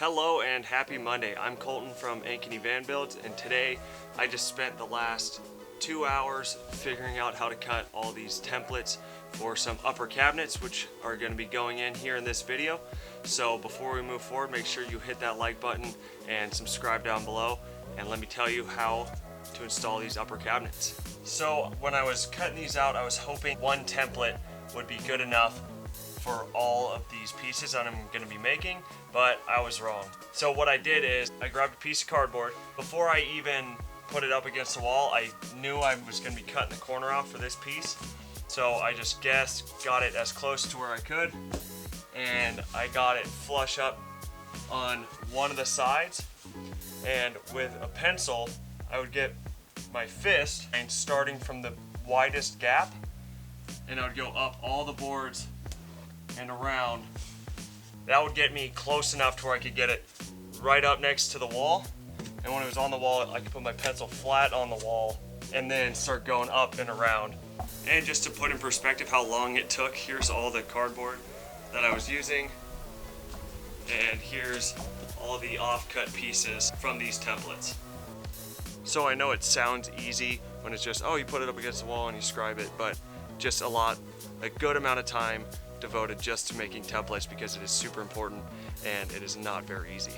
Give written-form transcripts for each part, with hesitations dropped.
Hello and happy Monday. I'm Colton from Ankeny Van Builds, and today I just spent the last 2 hours figuring out how to cut all these templates for some upper cabinets, which are going to be going in here in this video. So before we move forward, make sure you hit that like button and subscribe down below, and let me tell you how to install these upper cabinets. So when I was cutting these out, I was hoping one template would be good enough for all of these pieces that I'm going to be making, but I was wrong. So what I did is I grabbed a piece of cardboard. Before I even put it up against the wall, I knew I was going to be cutting the corner off for this piece. So I just guessed, got it as close to where I could, and I got it flush up on one of the sides. And with a pencil, I would get my fist and starting from the widest gap, and I would go up all the boards and around. That would get me close enough to where I could get it right up next to the wall, and when it was on the wall I could put my pencil flat on the wall and then start going up and around. And just to put in perspective how long it took, here's all the cardboard that I was using, and here's all the off-cut pieces from these templates. So I know it sounds easy when it's just, oh, you put it up against the wall and you scribe it, but just a good amount of time devoted just to making templates, because it is super important and it is not very easy.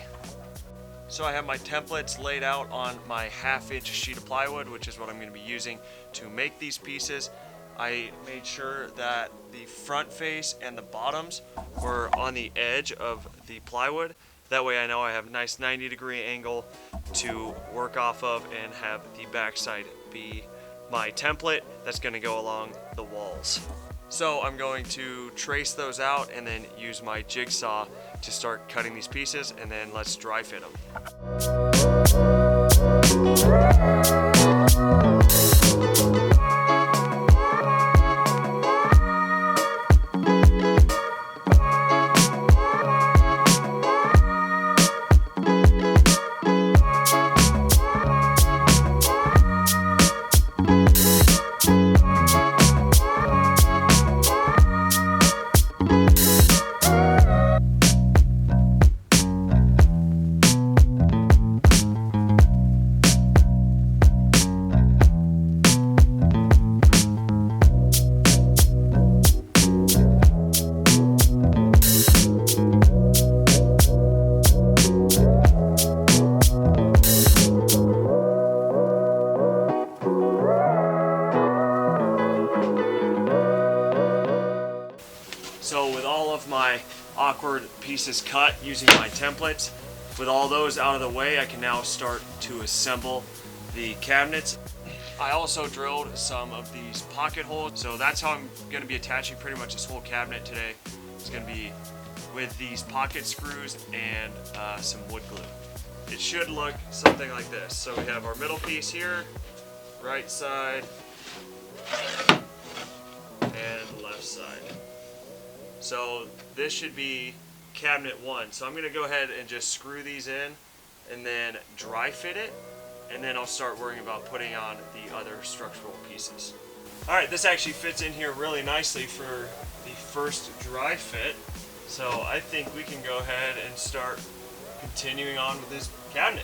So I have my templates laid out on my 1/2-inch sheet of plywood, which is what I'm going to be using to make these pieces. I made sure that the front face and the bottoms were on the edge of the plywood. That way I know I have a nice 90-degree angle to work off of, and have the backside be my template that's going to go along the walls. So I'm going to trace those out and then use my jigsaw to start cutting these pieces, and then let's dry fit them. So with all of my awkward pieces cut using my templates, with all those out of the way, I can now start to assemble the cabinets. I also drilled some of these pocket holes, so that's how I'm going to be attaching pretty much this whole cabinet today. It's going to be with these pocket screws and some wood glue. It should look something like this. So we have our middle piece here, right side, and left side. So this should be cabinet 1. So I'm going to go ahead and just screw these in and then dry fit it, and then I'll start worrying about putting on the other structural pieces. Alright, this actually fits in here really nicely for the first dry fit. So I think we can go ahead and start continuing on with this cabinet.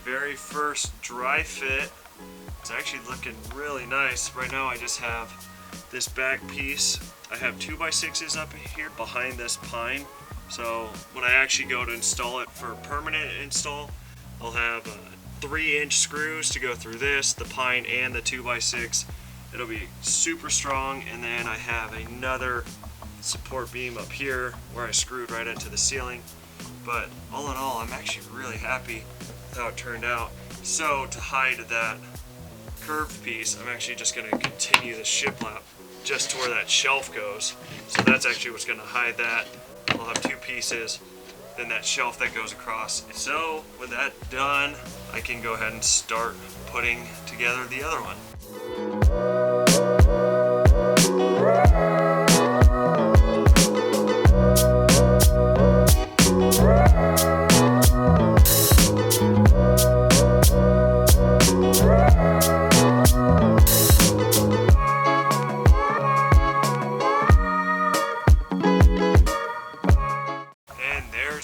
Very first dry fit. It's actually looking really nice. Right now I just have this back piece. I have 2x6s up here behind this pine So when I actually go to install it for permanent install, I'll have 3-inch screws to go through this, the pine and the 2x6. It'll be super strong, and then I have another support beam up here where I screwed right into the ceiling. But all in all, I'm actually really happy with how it turned out. So to hide that curved piece, I'm actually just going to continue the shiplap just to where that shelf goes. So that's actually what's going to hide that. I'll have 2 pieces, then that shelf that goes across. So with that done, I can go ahead and start putting together the other one.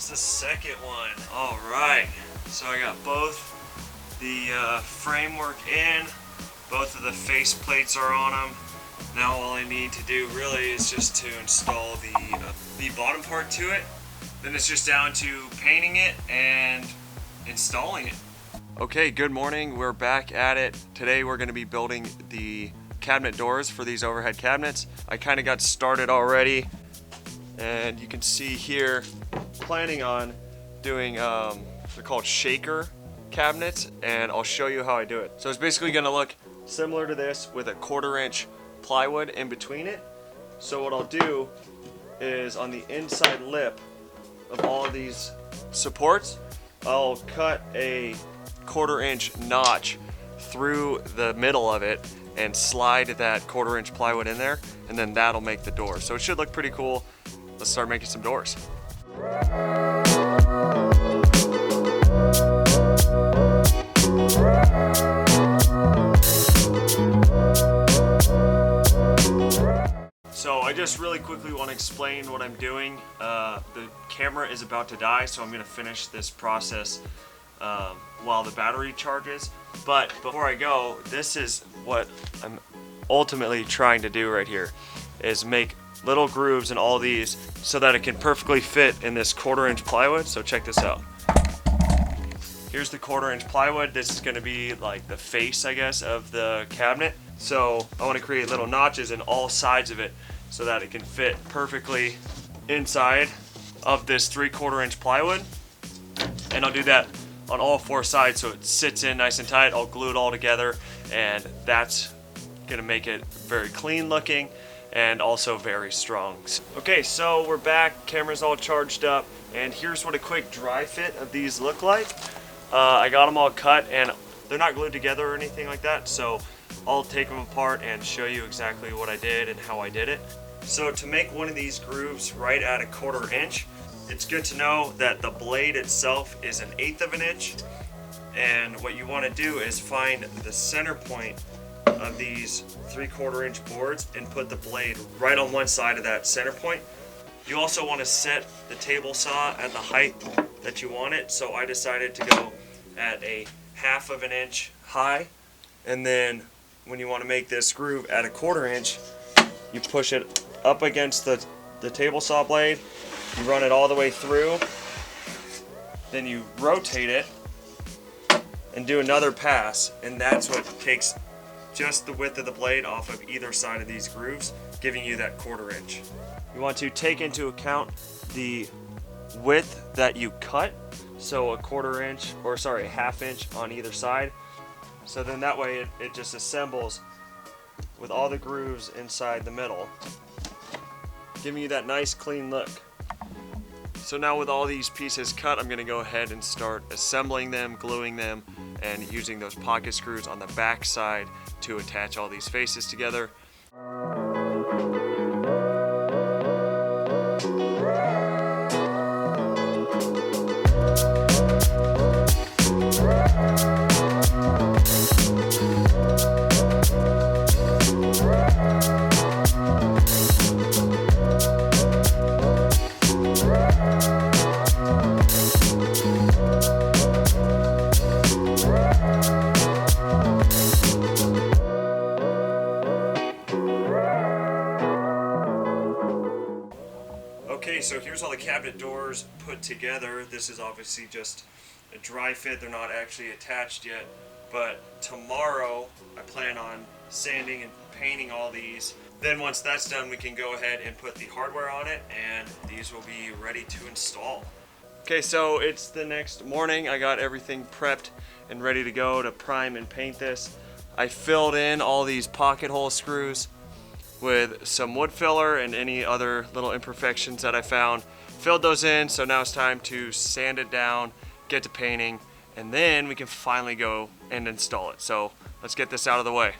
The second one. All right, so I got both the framework in, both of the face plates are on them. Now all I need to do really is just to install the bottom part to it. Then it's just down to painting it and installing it. Okay, good morning. We're back at it. Today we're going to be building the cabinet doors for these overhead cabinets. I kind of got started already, and you can see here planning on doing they're called shaker cabinets, and I'll show you how I do it. So it's basically going to look similar to this with a 1/4-inch plywood in between it. So what I'll do is on the inside lip of all of these supports, I'll cut a 1/4-inch notch through the middle of it and slide that 1/4-inch plywood in there, and then that'll make the door. So it should look pretty cool. Let's start making some doors. So I just really quickly want to explain what I'm doing. The camera is about to die, so I'm going to finish this process while the battery charges. But before I go, this is what I'm ultimately trying to do right here, is make little grooves in all these so that it can perfectly fit in this 1/4-inch plywood. So check this out. Here's the 1/4-inch plywood. This is going to be like the face, I guess, of the cabinet. So I want to create little notches in all sides of it so that it can fit perfectly inside of this 3/4-inch plywood. And I'll do that on all 4 sides so it sits in nice and tight. I'll glue it all together, and that's going to make it very clean looking and also very strong. Okay, so we're back, camera's all charged up, and here's what a quick dry fit of these look like. I got them all cut, and they're not glued together or anything like that, so I'll take them apart and show you exactly what I did and how I did it. So to make one of these grooves right at a 1/4-inch, it's good to know that the blade itself is 1/8 of an inch, and what you want to do is find the center point of these 3/4-inch boards and put the blade right on one side of that center point. You also want to set the table saw at the height that you want it, so I decided to go at a 1/2 of an inch high, and then when you want to make this groove at a 1/4-inch, you push it up against the table saw blade, you run it all the way through, then you rotate it and do another pass, and that's what takes just the width of the blade off of either side of these grooves, giving you that 1/4-inch. You want to take into account the width that you cut, so a 1/4-inch, or sorry, a 1/2 inch on either side. So then that way it just assembles with all the grooves inside the middle, giving you that nice clean look. So now with all these pieces cut, I'm going to go ahead and start assembling them, gluing them, and using those pocket screws on the back side to attach all these faces together. doors put together. This is obviously just a dry fit, they're not actually attached yet, but tomorrow I plan on sanding and painting all these. Then once that's done, we can go ahead and put the hardware on it, and these will be ready to install. Okay, so it's the next morning. I got everything prepped and ready to go to prime and paint this. I filled in all these pocket hole screws with some wood filler and any other little imperfections that I found. Filled those in, so now it's time to sand it down, get to painting, and then we can finally go and install it. So let's get this out of the way.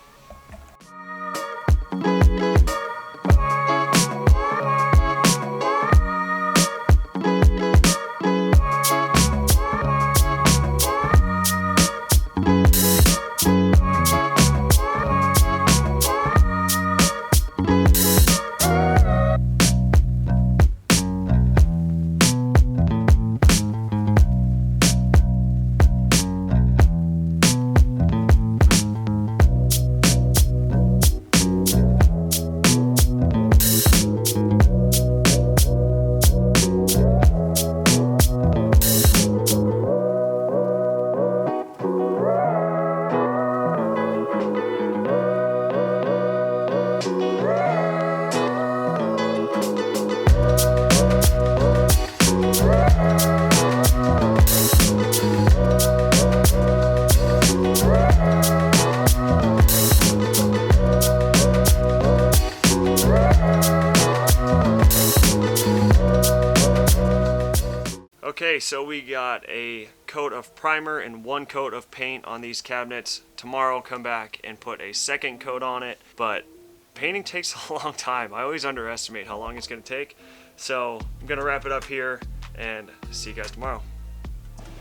Okay, so we got a coat of primer and 1 coat of paint on these cabinets. Tomorrow I'll come back and put a second coat on it, but painting takes a long time. I always underestimate how long it's going to take. So I'm going to wrap it up here and see you guys tomorrow.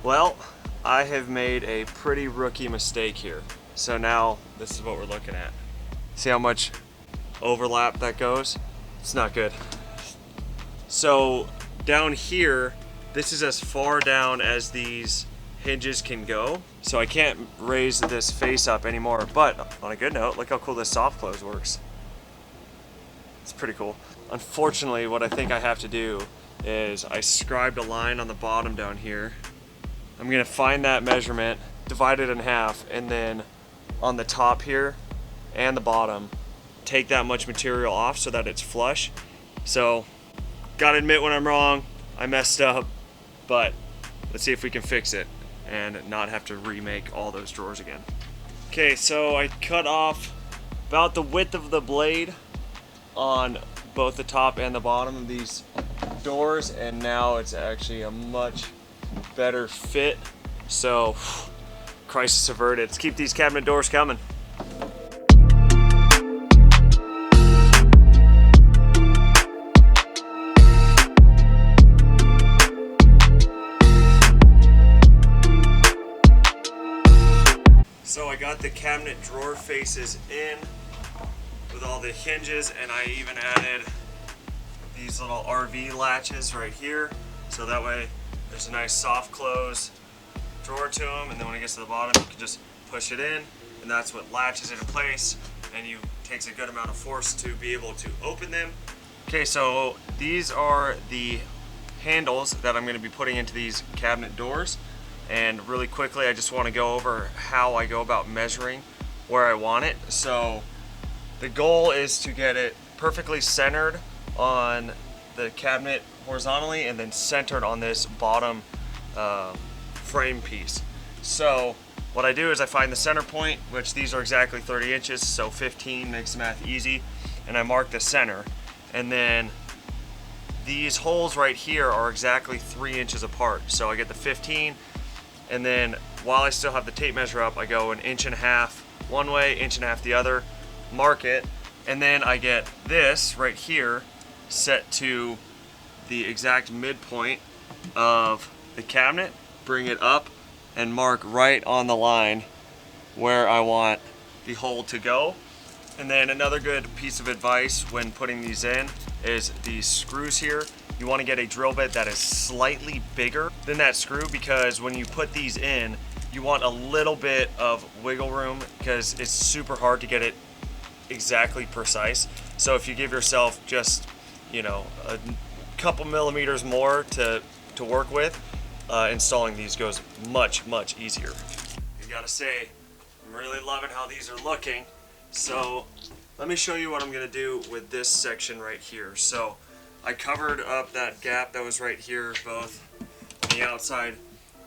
Well, I have made a pretty rookie mistake here. So now this is what we're looking at. See how much overlap that goes? It's not good. So down here, this is as far down as these hinges can go. So I can't raise this face up anymore. But on a good note, look how cool this soft close works. It's pretty cool. Unfortunately, what I think I have to do is I scribed a line on the bottom down here. I'm gonna find that measurement, divide it in half, and then on the top here and the bottom, take that much material off so that it's flush. So, gotta admit when I'm wrong, I messed up, but let's see if we can fix it and not have to remake all those drawers again. Okay, so I cut off about the width of the blade on both the top and the bottom of these doors, and now it's actually a much better fit. So, crisis averted. Let's keep these cabinet doors coming. So I got the cabinet drawer faces in with all the hinges, and I even added these little RV latches right here, so that way there's a nice soft close drawer to them, and then when it gets to the bottom you can just push it in, and that's what latches it in place, and you takes a good amount of force to be able to open them. Okay, so these are the handles that I'm going to be putting into these cabinet doors. And really quickly, I just want to go over how I go about measuring where I want it. So the goal is to get it perfectly centered on the cabinet horizontally and then centered on this bottom frame piece. So what I do is I find the center point, which these are exactly 30 inches, so 15 makes the math easy, and I mark the center. And then these holes right here are exactly 3 inches apart. So I get the 15, and then while I still have the tape measure up, I go 1.5 inches one way, 1.5 inches the other, mark it, and then I get this right here set to the exact midpoint of the cabinet, bring it up, and mark right on the line where I want the hole to go. And then another good piece of advice when putting these in is these screws here. You want to get a drill bit that is slightly bigger than that screw, because when you put these in, you want a little bit of wiggle room because it's super hard to get it exactly precise. So if you give yourself just, you know, a couple millimeters more to to work with, installing these goes much easier. I gotta say, I'm really loving how these are looking. So let me show you what I'm gonna do with this section right here. So I covered up that gap that was right here, both the outside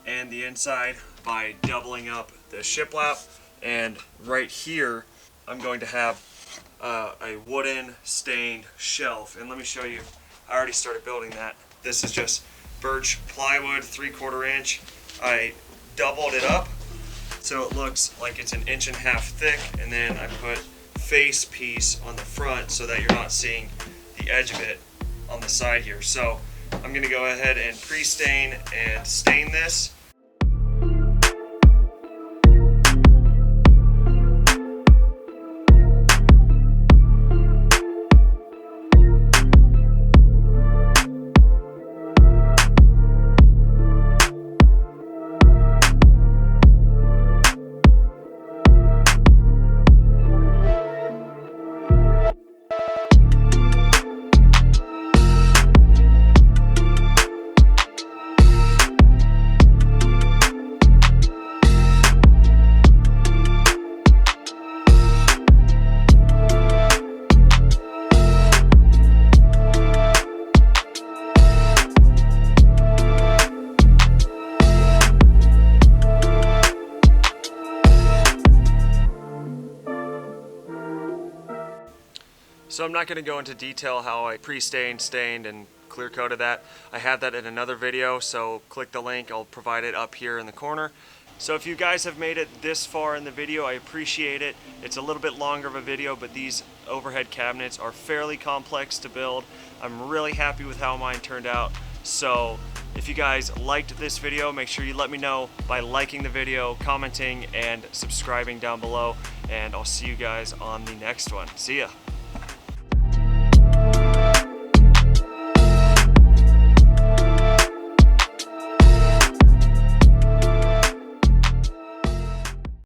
and the inside, by doubling up the shiplap. And right here, I'm going to have a wooden stained shelf. And let me show you, I already started building that. This is just birch plywood, 3/4 inch. I doubled it up so it looks like it's 1.5 inches thick, and then I put face piece on the front so that you're not seeing the edge of it on the side here. So I'm gonna go ahead and pre-stain and stain this. So I'm not going to go into detail how I pre-stained, stained, and clear coated that. I have that in another video, so click the link. I'll provide it up here in the corner. So if you guys have made it this far in the video, I appreciate it. It's a little bit longer of a video, but these overhead cabinets are fairly complex to build. I'm really happy with how mine turned out. So if you guys liked this video, make sure you let me know by liking the video, commenting, and subscribing down below. And I'll see you guys on the next one. See ya.